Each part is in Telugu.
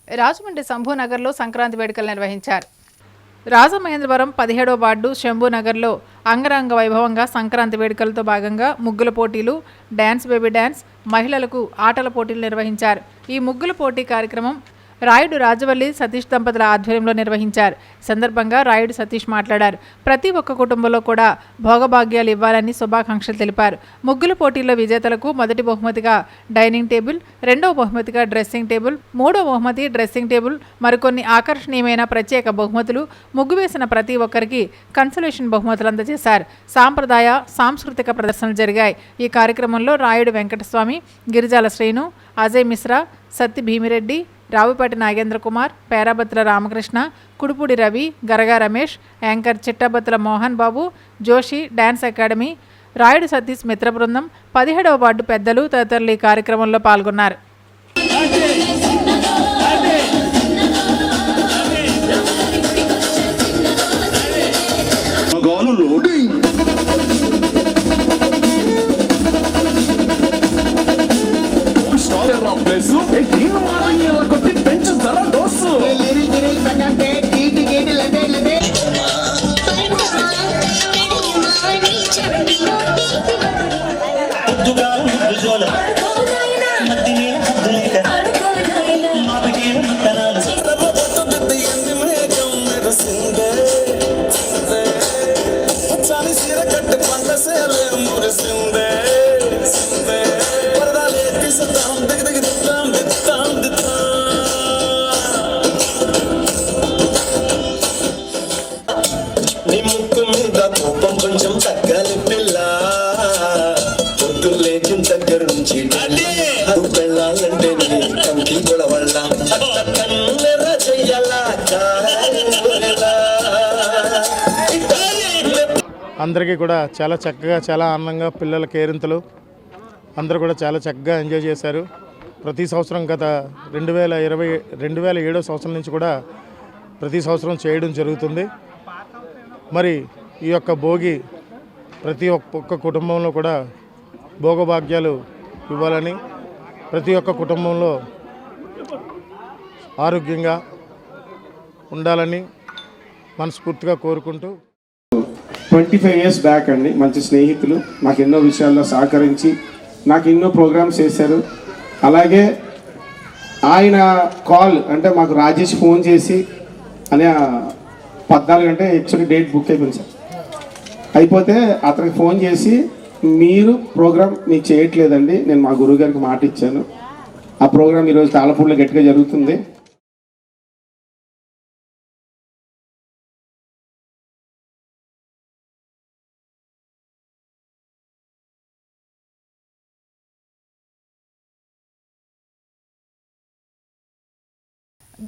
రాజమండ్రి శంభూనగర్లో సంక్రాంతి వేడుకలు నిర్వహించారు. రాజమహేంద్రవరం 17వ వార్డు శంభూనగర్లో అంగరంగ వైభవంగా సంక్రాంతి వేడుకలతో భాగంగా ముగ్గుల పోటీలు, డ్యాన్స్ బేబీ డ్యాన్స్, మహిళలకు ఆటల పోటీలు నిర్వహించారు. ఈ ముగ్గుల పోటీ కార్యక్రమం రాయుడు రాజవల్లి సతీష్ దంపతుల ఆధ్వర్యంలో నిర్వహించారు. సందర్భంగా రాయుడు సతీష్ మాట్లాడారు. ప్రతి ఒక్క కుటుంబంలో కూడా భోగభాగ్యాలు ఇవ్వాలని శుభాకాంక్షలు తెలిపారు. ముగ్గుల పోటీల్లో విజేతలకు మొదటి బహుమతిగా డైనింగ్ టేబుల్, రెండవ బహుమతిగా డ్రెస్సింగ్ టేబుల్, మూడవ బహుమతి డ్రెస్సింగ్ టేబుల్, మరికొన్ని ఆకర్షణీయమైన ప్రత్యేక బహుమతులు, ముగ్గు వేసిన ప్రతి ఒక్కరికి కన్సలేషన్ బహుమతులు అందజేశారు. సాంప్రదాయ సాంస్కృతిక ప్రదర్శనలు జరిగాయి. ఈ కార్యక్రమంలో Rayudu Venkataswamy, Girijala Srinu, Ajay Mishra, Satti Bhimireddy, Ravupati Nagendra Kumar, Perabathula Ramakrishna, Kudupudi Ravi, Garaga Ramesh, anchor చిట్టబత్తుల Mohan Babu, Joshi dance academy, Rayudu Satish మిత్ర బృందం, 17వ వార్డు పెద్దలు తదితరులు ఈ కార్యక్రమంలో పాల్గొన్నారు. అందరికీ కూడా చాలా చక్కగా, చాలా ఆనందంగా పిల్లల కేరింతలు అందరూ కూడా చాలా చక్కగా ఎంజాయ్ చేశారు. ప్రతి సంవత్సరం గత 2007 సంవత్సరం నుంచి కూడా ప్రతి సంవత్సరం చేయడం జరుగుతుంది. మరి ఈ యొక్క భోగి ప్రతి ఒక్క కుటుంబంలో కూడా భోగభాగ్యాలు ఇవ్వాలని, ప్రతి ఒక్క కుటుంబంలో ఆరోగ్యంగా ఉండాలని మనస్ఫూర్తిగా కోరుకుంటూ 25 years బ్యాక్ అండి, మంచి స్నేహితులు, నాకు ఎన్నో విషయాల్లో సహకరించి నాకు ఎన్నో ప్రోగ్రామ్స్ చేశారు. అలాగే ఆయన కాల్ అంటే మాకు రాజేష్ ఫోన్ చేసి అనే 14 గంటల యాక్చువల్లీ డేట్ బుక్ అయిపోయింది సార్. అయిపోతే అతనికి ఫోన్ చేసి మీరు ప్రోగ్రామ్ మీకు చేయట్లేదండి, నేను మా గురువు గారికి మాట ఇచ్చాను, ఆ ప్రోగ్రామ్ ఈరోజు తాళపూడిలో గట్టిగా జరుగుతుంది.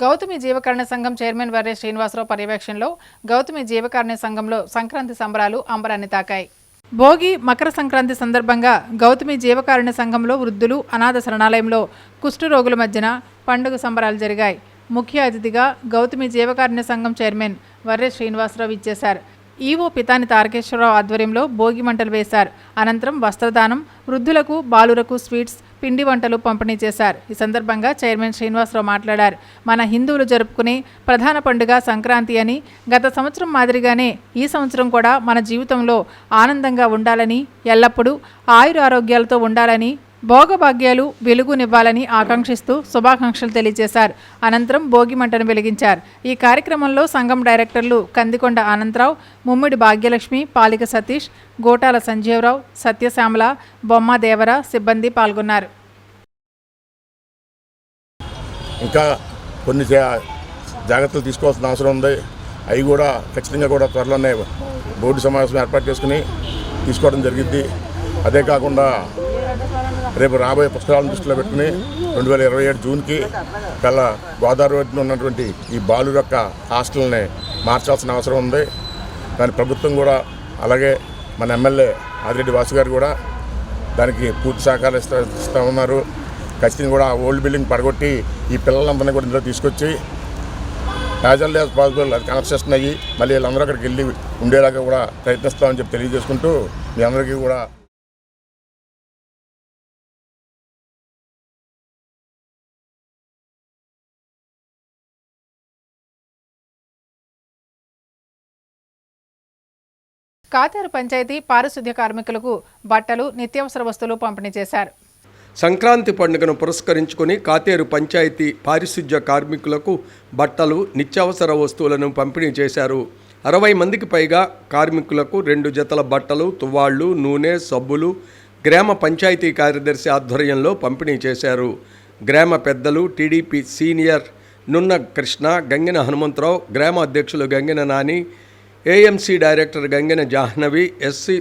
గౌతమి జీవకారుణ్య సంఘం చైర్మన్ వర్రె శ్రీనివాసరావు పర్యవేక్షణలో గౌతమి జీవకారుణ్య సంఘంలో సంక్రాంతి సంబరాలు అంబరాన్ని తాకాయి. భోగి, మకర సంక్రాంతి సందర్భంగా గౌతమి జీవకారుణ్య సంఘంలో వృద్ధులు అనాథ శరణాలయంలో కుష్ఠరోగుల మధ్యన పండుగ సంబరాలు జరిగాయి. ముఖ్య అతిథిగా గౌతమి జీవకారుణ్య సంఘం చైర్మన్ వర్రె శ్రీనివాసరావు ఇచ్చేశారు. ఈవో పితాని తారకేశ్వరరావు ఆధ్వర్యంలో భోగి మంటలు వేశారు. అనంతరం వస్త్రదానం, వృద్ధులకు, బాలురకు స్వీట్స్, పిండి వంటలు పంపిణీ చేశారు. ఈ సందర్భంగా చైర్మన్ శ్రీనివాసరావు మాట్లాడారు. మన హిందువులు జరుపుకునే ప్రధాన పండుగ సంక్రాంతి అని, గత సంవత్సరం మాదిరిగానే ఈ సంవత్సరం కూడా మన జీవితంలో ఆనందంగా ఉండాలని, ఎల్లప్పుడూ ఆయురారోగ్యాలతో ఉండాలని, భోగభాగ్యాలు వెలుగునివ్వాలని ఆకాంక్షిస్తూ శుభాకాంక్షలు తెలియజేశారు. అనంతరం భోగి మంటను వెలిగించారు. ఈ కార్యక్రమంలో సంఘం డైరెక్టర్లు కందికొండ ఆనందరావు, ముమ్మిడి భాగ్యలక్ష్మి, పాలిక సతీష్, గోటాల సంజీవరావు, సత్యశ్యామల, బొమ్మ దేవర సిబ్బంది పాల్గొన్నారు. ఇంకా కొన్ని జాగ్రత్తలు తీసుకోవాల్సిన అవసరం ఉంది. అవి కూడా ఖచ్చితంగా కూడా త్వరలోనే బోర్డు సమావేశం ఏర్పాటు చేసుకుని తీసుకోవడం జరిగింది. అదే కాకుండా రేపు రాబోయే పుస్తకాలను దృష్టిలో పెట్టుకుని 2027 జూన్కి కల్లా గోదావరి రోడ్డున ఉన్నటువంటి ఈ బాలుర యొక్క హాస్టల్ని మార్చాల్సిన అవసరం ఉంది. దాని ప్రభుత్వం కూడా, అలాగే మన ఎమ్మెల్యే ఆదిరెడ్డి వాసు గారు కూడా దానికి పూర్తి సహకారం ఇస్తూ ఉన్నారు. ఖచ్చితంగా కూడా ఓల్డ్ బిల్డింగ్ పడగొట్టి ఈ పిల్లలందరినీ కూడా ఇందులో తీసుకొచ్చి యాజ్ ఎర్లీ యాజ్ పాసిబుల్ అది కన్స్ట్రక్షన్ అయ్యి మళ్ళీ వీళ్ళందరూ అక్కడికి వెళ్ళి ఉండేలాగా కూడా ప్రయత్నిస్తామని చెప్పి తెలియజేసుకుంటూ మీ అందరికీ కూడా కాతేరు పంచాయతీ పారిశుద్ధ్య కార్మికులకు బట్టలు, నిత్యావసర వస్తువులు పంపిణీ చేశారు. సంక్రాంతి పండుగను పురస్కరించుకొని కాతేరు పంచాయతీ పారిశుద్ధ్య కార్మికులకు బట్టలు, నిత్యావసర వస్తువులను పంపిణీ చేశారు. 60 మందికి పైగా కార్మికులకు 2 జతల బట్టలు, తువ్వాళ్లు, నూనె, సబ్బులు గ్రామ పంచాయతీ కార్యదర్శి ఆధ్వర్యంలో పంపిణీ చేశారు. గ్రామ పెద్దలు, టీడీపీ సీనియర్ నున్న కృష్ణ, గంగిన హనుమంతరావు, గ్రామ అధ్యక్షులు Gangina Nani, AMC director Gangina Jahnavi, SC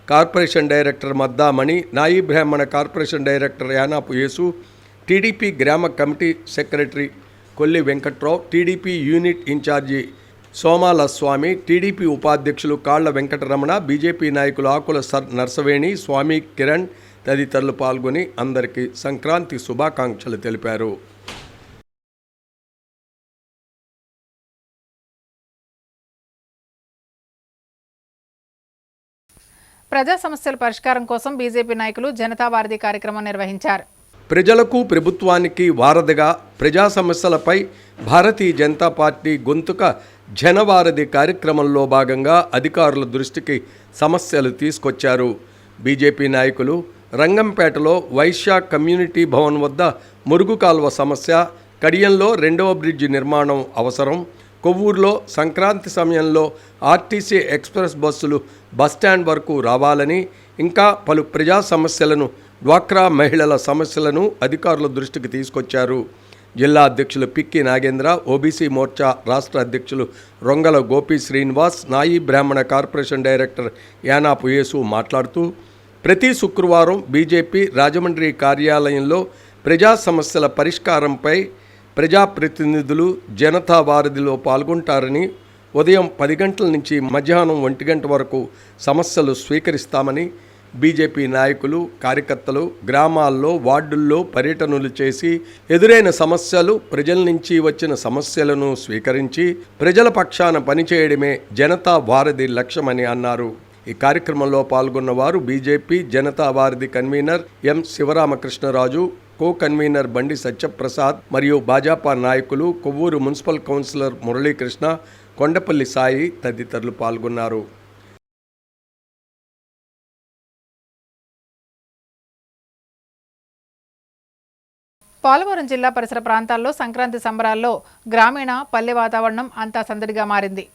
corporation director Maddamani, Nayi Brahmana corporation director Yanapu Yesu, TDP గ్రామ committee secretary Kolli Venkatrao, TDP unit incharge Somala Swamy, TDP ఉపాధ్యక్షులు కాళ్ల వెంకటరమణ, బీజేపీ నాయకులు ఆకుల నర్సవేణి, స్వామి, కిరణ్ తదితరులు పాల్గొని అందరికీ సంక్రాంతి శుభాకాంక్షలు తెలిపారు. ప్రజా సమస్యల పరిష్కారం కోసం బీజేపీ నాయకులు జనతా వారధి కార్యక్రమం నిర్వహించారు. ప్రజలకు, ప్రభుత్వానికి వారధిగా ప్రజా సమస్యలపై భారతీయ జనతా పార్టీ గొంతుక జనవారధి కార్యక్రమంలో భాగంగా అధికారుల దృష్టికి సమస్యలు తీసుకొచ్చారు. బీజేపీ నాయకులు రంగంపేటలో వైశ్య కమ్యూనిటీ భవన్ వద్ద మురుగు కాల్వ సమస్య, కడియంలో 2వ బ్రిడ్జి నిర్మాణం అవసరం, కొవ్వూరులో సంక్రాంతి సమయంలో ఆర్టీసీ ఎక్స్ప్రెస్ బస్సులు బస్టాండ్ వరకు రావాలని, ఇంకా పలు ప్రజా సమస్యలను, డ్వాక్రా మహిళల సమస్యలను అధికారుల దృష్టికి తీసుకొచ్చారు. జిల్లా అధ్యక్షులు పిక్కి నాగేంద్ర, ఓబీసీ మోర్చా రాష్ట్ర అధ్యక్షులు రొంగల గోపి శ్రీనివాస్, నాయి బ్రాహ్మణ కార్పొరేషన్ డైరెక్టర్ యానాపు యేసు మాట్లాడుతూ, ప్రతి శుక్రవారం బీజేపీ రాజమండ్రి కార్యాలయంలో ప్రజా సమస్యల పరిష్కారంపై ప్రజాప్రతినిధులు జనతా వారధిలో పాల్గొంటారని, ఉదయం 10 గంటల నుంచి మధ్యాహ్నం 1 గంట వరకు సమస్యలు స్వీకరిస్తామని, బీజేపీ నాయకులు, కార్యకర్తలు గ్రామాల్లో, వార్డుల్లో పర్యటనలు చేసి ఎదురైన సమస్యలు, ప్రజల నుంచి వచ్చిన సమస్యలను స్వీకరించి ప్రజల పక్షాన పనిచేయడమే జనతా వారధి లక్ష్యమని అన్నారు. ఈ కార్యక్రమంలో పాల్గొన్న వారు బీజేపీ జనతా వారధి convener M Sivaramakrishnaraju, co convener బండి సత్యప్రసాద్ మరియు భాజపా నాయకులు, కొవ్వూరు మున్సిపల్ కౌన్సిలర్ మురళీకృష్ణ, కొండపల్లి సాయి తదితరులు పాల్గొన్నారు. పోలవరం జిల్లా పరిసర ప్రాంతాల్లో సంక్రాంతి సంబరాల్లో గ్రామీణ, పల్లె వాతావరణం అంతా సందడిగా మారింది.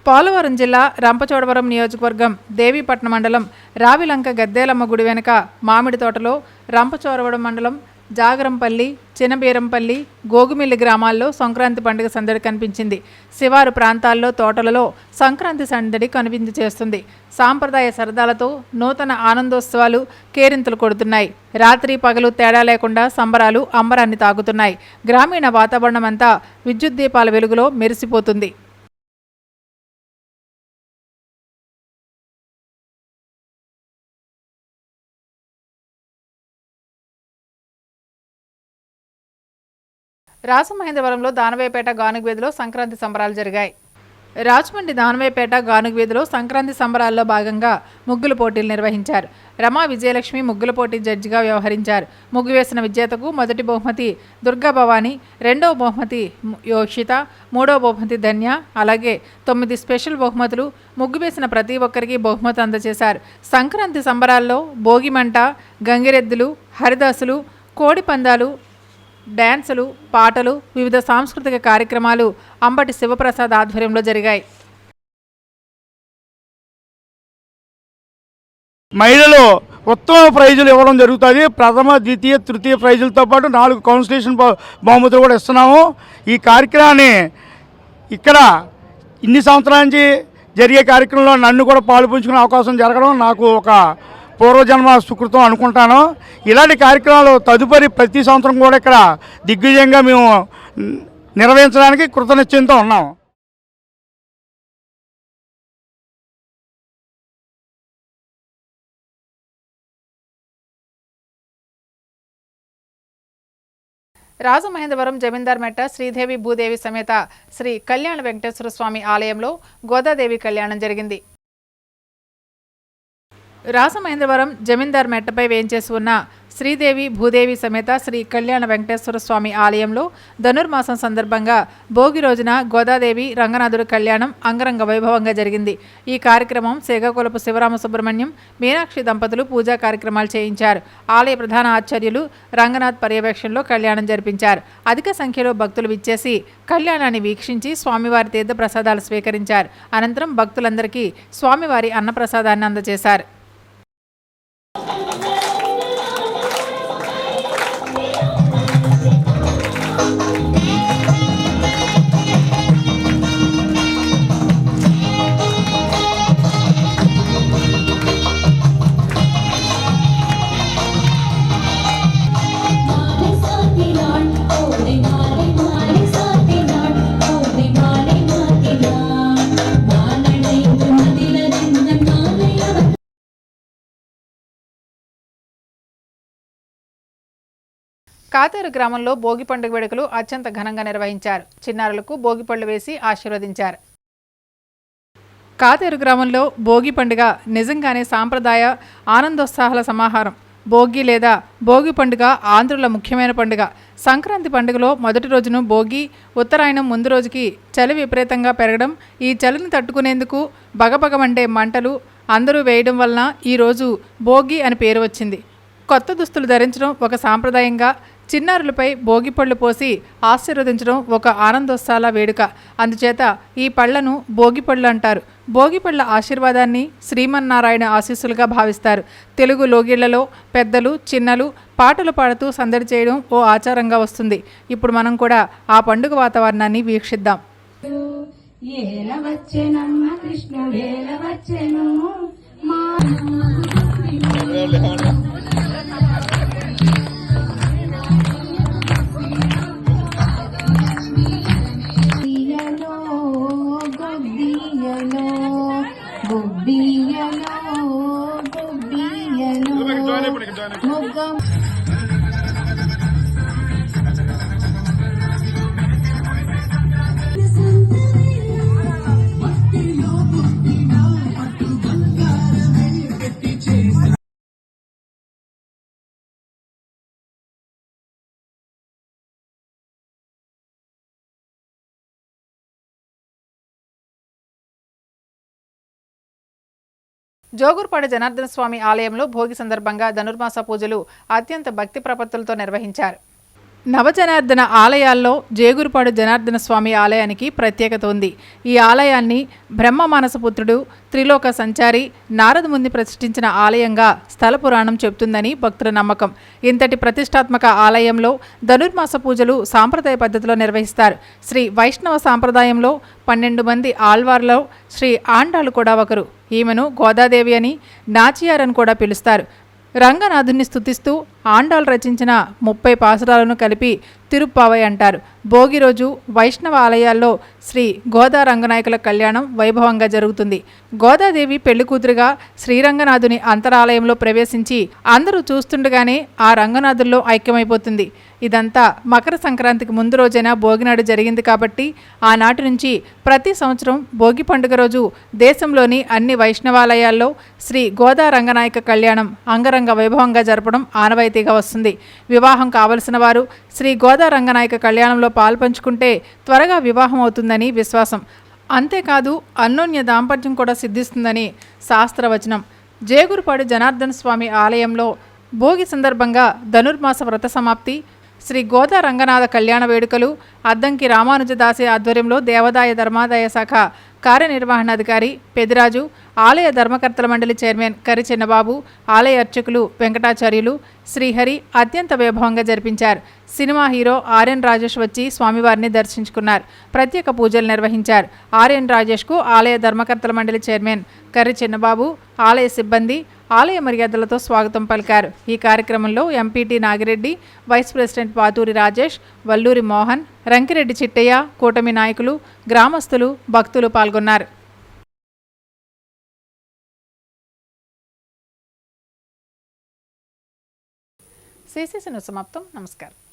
పోలవరం జిల్లా రంపచోడవరం నియోజకవర్గం దేవీపట్నం మండలం రావిలంక గద్దేలమ్మ గుడి వెనుక మామిడి తోటలో, రంపచోడవరం మండలం జాగరంపల్లి, చినబీరంపల్లి, గోగుమిల్లి గ్రామాల్లో సంక్రాంతి పండుగ సందడి కనిపించింది. శివారు ప్రాంతాల్లో, తోటలలో సంక్రాంతి సందడి కనువిందు చేస్తుంది. సాంప్రదాయ సరదాలతో నూతన ఆనందోత్సవాలు కేరింతలు కొడుతున్నాయి. రాత్రి పగలు తేడా లేకుండా సంబరాలు అంబరాన్ని తాగుతున్నాయి. గ్రామీణ వాతావరణం అంతా విద్యుత్ దీపాల వెలుగులో మెరిసిపోతుంది. రాజమహేంద్రవరంలో దానవేపేట గానుగ వీధిలో సంక్రాంతి సంబరాలు జరిగాయి. రాజమండ్రి దానవేపేట గానుగ వీధిలో సంక్రాంతి సంబరాల్లో భాగంగా ముగ్గుల పోటీలు నిర్వహించారు. రమా విజయలక్ష్మి ముగ్గుల పోటీ జడ్జిగా వ్యవహరించారు. ముగ్గు వేసిన విజేతకు మొదటి బహుమతి దుర్గా భవాని, 2వ బహుమతి యోషిత, 3వ బహుమతి ధన్య, అలాగే 9 స్పెషల్ బహుమతులు ముగ్గు వేసిన ప్రతి ఒక్కరికి బహుమతి అందజేశారు. సంక్రాంతి సంబరాల్లో భోగిమంట, గంగిరెద్దులు, హరిదాసులు, కోడి పందాలు, డ్యాన్సులు, పాటలు, వివిధ సాంస్కృతిక కార్యక్రమాలు అంబటి శివప్రసాద్ ఆధ్వర్యంలో జరిగాయి. మహిళలు ఉత్తమ ప్రైజులు ఇవ్వడం జరుగుతుంది. ప్రథమ, ద్వితీయ, తృతీయ ప్రైజులతో పాటు 4 కౌన్సిలేషన్ బహుమతులు కూడా ఇస్తున్నాము. ఈ కార్యక్రమాన్ని ఇక్కడ ఇన్ని సంవత్సరాల నుంచి జరిగే కార్యక్రమంలో నన్ను కూడా పాలు పంచుకునే అవకాశం జరగడం నాకు ఒక పూర్వజన్మ సుకృతం అనుకుంటాను. ఇలాంటి కార్యక్రమాలు తదుపరి ప్రతి సంవత్సరం కూడా ఇక్కడ దిగ్విజయంగా మేము నిర్వహించడానికి కృతనిశ్చయంతో ఉన్నాం. రాజమహేంద్రవరం జమీందార్ మెట్ట శ్రీదేవి భూదేవి సమేత శ్రీ కళ్యాణ వెంకటేశ్వర స్వామి ఆలయంలో గోదాదేవి కళ్యాణం జరిగింది. రాజమహేంద్రవరం జమీందార్ మెట్టపై వేంచేసి ఉన్న శ్రీదేవి భూదేవి సమేత శ్రీ కళ్యాణ వెంకటేశ్వర స్వామి ఆలయంలో ధనుర్మాసం సందర్భంగా భోగి రోజున గోదాదేవి రంగనాథుడి కళ్యాణం అంగరంగ వైభవంగా జరిగింది. ఈ కార్యక్రమం సేగకులపు శివరామ సుబ్రహ్మణ్యం, మీనాక్షి దంపతులు పూజా కార్యక్రమాలు చేయించారు. ఆలయ ప్రధాన ఆచార్యులు రంగనాథ్ పర్యవేక్షణలో కళ్యాణం జరిపించారు. అధిక సంఖ్యలో భక్తులు విచ్చేసి కళ్యాణాన్ని వీక్షించి స్వామివారి తీర్థ ప్రసాదాలు స్వీకరించారు. అనంతరం భక్తులందరికీ స్వామివారి అన్నప్రసాదాన్ని అందజేశారు. కాతేరు గ్రామంలో భోగి పండుగ వేడుకలు అత్యంత ఘనంగా నిర్వహించారు. చిన్నారులకు భోగి పళ్ళు వేసి ఆశీర్వదించారు. కాతేరు గ్రామంలో భోగి పండుగ నిజంగానే సాంప్రదాయ ఆనందోత్సాహాల సమాహారం. భోగి లేదా భోగి పండుగ ఆంధ్రుల ముఖ్యమైన పండుగ. సంక్రాంతి పండుగలో మొదటి రోజును భోగి, ఉత్తరాయణం ముందు రోజుకి చలి విపరీతంగా పెరగడం, ఈ చలిని తట్టుకునేందుకు బగబగమండే మంటలు అందరూ వేయడం వలన ఈరోజు భోగి అని పేరు వచ్చింది. కొత్త దుస్తులు ధరించడం ఒక సాంప్రదాయంగా, చిన్నారులపై భోగి పళ్ళు పోసి ఆశీర్వదించడం ఒక ఆనందోత్సాల వేడుక. అందుచేత ఈ పళ్లను భోగి పళ్ళు అంటారు. భోగి పళ్ళ ఆశీర్వాదాన్ని శ్రీమన్నారాయణ ఆశీస్సులుగా భావిస్తారు. తెలుగు లోగిళ్లలో పెద్దలు చిన్నలు పాటలు పాడుతూ సందడి చేయడం ఓ ఆచారంగా వస్తుంది. ఇప్పుడు మనం కూడా ఆ పండుగ వాతావరణాన్ని వీక్షిద్దాం. జోగుర్పాడు జనార్దన స్వామి ఆలయంలో భోగి సందర్భంగా ధనుర్మాస పూజలు అత్యంత భక్తి ప్రపత్తులతో నిర్వహించారు. నవజనార్దన ఆలయాల్లో జేగురుపాడు జనార్దన స్వామి ఆలయానికి ప్రత్యేకత ఉంది. ఈ ఆలయాన్ని బ్రహ్మ మానసపుత్రుడు త్రిలోక సంచారి నారదముని ప్రతిష్ఠించిన ఆలయంగా స్థల పురాణం చెబుతుందని భక్తుల నమ్మకం. ఇంతటి ప్రతిష్టాత్మక ఆలయంలో ధనుర్మాస పూజలు సాంప్రదాయ పద్ధతిలో నిర్వహిస్తారు. శ్రీ వైష్ణవ సాంప్రదాయంలో 12 మంది ఆళ్వార్లో శ్రీ ఆండాలు కూడా ఒకరు. ఈమెను గోదాదేవి అని, నాచియార్ అని కూడా పిలుస్తారు. రంగనాథుని స్తుతిస్తూ ఆండాలు రచించిన 30 పాసురాలను కలిపి తిరుప్పావై అంటారు. భోగి రోజు వైష్ణవ ఆలయాల్లో శ్రీ గోదా రంగనాయకుల కళ్యాణం వైభవంగా జరుగుతుంది. గోదాదేవి పెళ్లి కూతురుగా శ్రీరంగనాథుని అంతరాలయంలో ప్రవేశించి అందరూ చూస్తుండగానే ఆ రంగనాథుల్లో ఐక్యమైపోతుంది. ఇదంతా మకర సంక్రాంతికి ముందు రోజైన భోగినాడు జరిగింది కాబట్టి ఆనాటి నుంచి ప్రతి సంవత్సరం భోగి పండుగ రోజు దేశంలోని అన్ని వైష్ణవాలయాల్లో శ్రీ గోదా రంగనాయక కళ్యాణం అంగరంగ వైభవంగా జరపడం ఆనవాయితీగా వస్తుంది. వివాహం కావలసిన వారు శ్రీ గోదా రంగనాయక కళ్యాణంలో పాల్పంచుకుంటే త్వరగా వివాహం అవుతుందని విశ్వాసం. అంతేకాదు అన్యోన్య దాంపత్యం కూడా సిద్ధిస్తుందని శాస్త్రవచనం. జేగురుపాడు జనార్దన స్వామి ఆలయంలో భోగి సందర్భంగా ధనుర్మాస వ్రత సమాప్తి, శ్రీ గోదా రంగనాథ కళ్యాణ వేడుకలు అద్దంకి రామానుజదాసి ఆధ్వర్యంలో దేవాదాయ ధర్మాదాయ శాఖ కార్యనిర్వహణాధికారి పెదిరాజు, ఆలయ ధర్మకర్తల మండలి చైర్మన్ కరి చిన్నబాబు, ఆలయ అర్చకులు వెంకటాచార్యులు, శ్రీహరి అత్యంత వైభవంగా జరిపించారు. సినిమా హీరో ఆర్ఎన్ రాజేష్ వచ్చి స్వామివారిని దర్శించుకున్నారు. ప్రత్యేక పూజలు నిర్వహించారు. ఆర్ఎన్ రాజేష్కు ఆలయ ధర్మకర్తల మండలి చైర్మన్ కర్రి చిన్నబాబు, ఆలయ సిబ్బంది ఆలయ మర్యాదలతో స్వాగతం పలికారు. ఈ కార్యక్రమంలో MPT Nagireddy, vice president Pathuri Rajesh, Valluri Mohan, Rankireddy Chittayya, కూటమి నాయకులు, గ్రామస్తులు, భక్తులు పాల్గొన్నారు. సిసిసి న్యూస్ సమాప్తం. నమస్కారం.